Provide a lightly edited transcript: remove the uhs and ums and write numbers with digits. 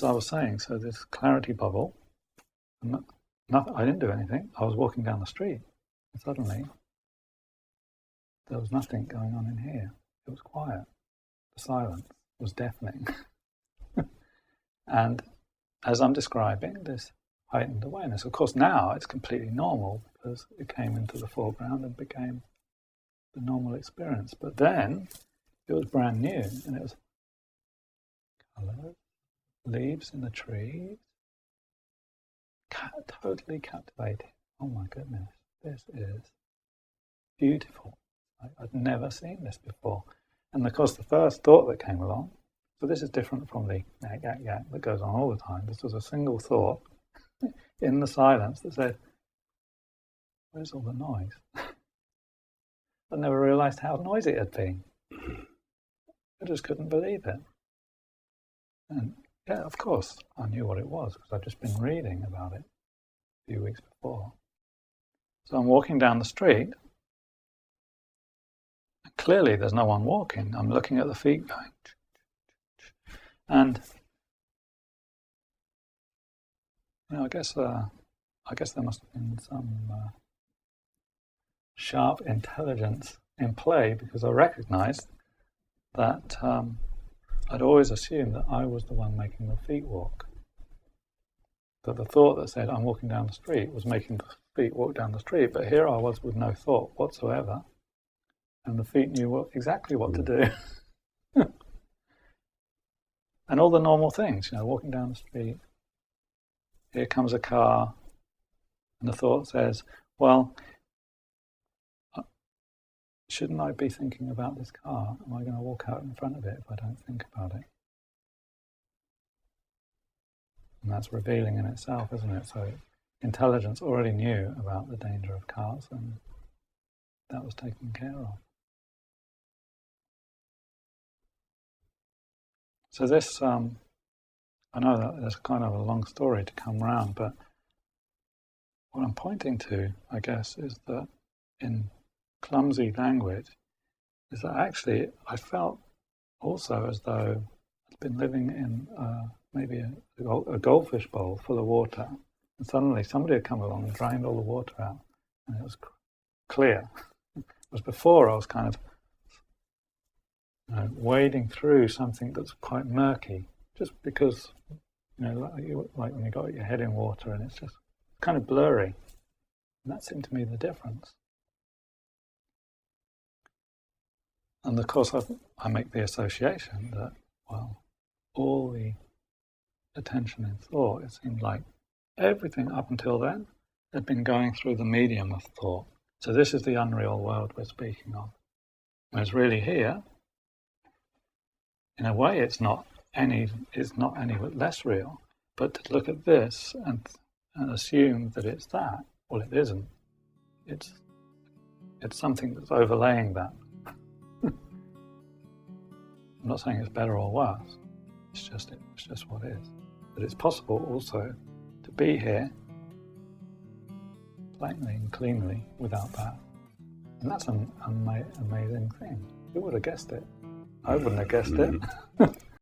as I was saying, so this clarity bubble, I didn't do anything. I was walking down the street, and suddenly there was nothing going on in here. It was quiet. The silence was deafening. And as I'm describing this heightened awareness, of course now it's completely normal because it came into the foreground and became the normal experience. But then it was brand new, and it was colours, leaves in the trees, totally captivating. Oh my goodness, this is beautiful. I'd never seen this before. And of course the first thought that came along, so this is different from the yak, yak, yak that goes on all the time. This was a single thought in the silence that said, where's all the noise? I never realised how noisy it had been. I just couldn't believe it. And yeah, of course, I knew what it was because I'd just been reading about it a few weeks before. So I'm walking down the street. Clearly there's no one walking. I'm looking at the feet going. And I guess there must have been some sharp intelligence in play, because I recognised that I'd always assumed that I was the one making the feet walk. That the thought that said I'm walking down the street was making the feet walk down the street, but here I was with no thought whatsoever, and the feet knew exactly what to do. And all the normal things, walking down the street, here comes a car, and the thought says, well, shouldn't I be thinking about this car? Am I going to walk out in front of it if I don't think about it? And that's revealing in itself, isn't it? So intelligence already knew about the danger of cars, and that was taken care of. So this, I know that there's kind of a long story to come round, but what I'm pointing to, I guess, is that in clumsy language, is that actually I felt also as though I'd been living in maybe a goldfish bowl full of water, and suddenly somebody had come along and drained all the water out, and it was clear. Whereas before I was kind of wading through something that's quite murky, just because, like when you got your head in water and it's just kind of blurry. And that seemed to me the difference. And of course I make the association that, well, all the attention and thought, it seemed like everything up until then had been going through the medium of thought. So this is the unreal world we're speaking of. Whereas really here, in a way, it's not any less real. But to look at this and assume that it's that, well, it isn't. It's something that's overlaying that. I'm not saying it's better or worse. It's just what is. But it's possible also to be here plainly and cleanly without that. And that's an amazing thing. Who would have guessed it? I wouldn't have guessed it.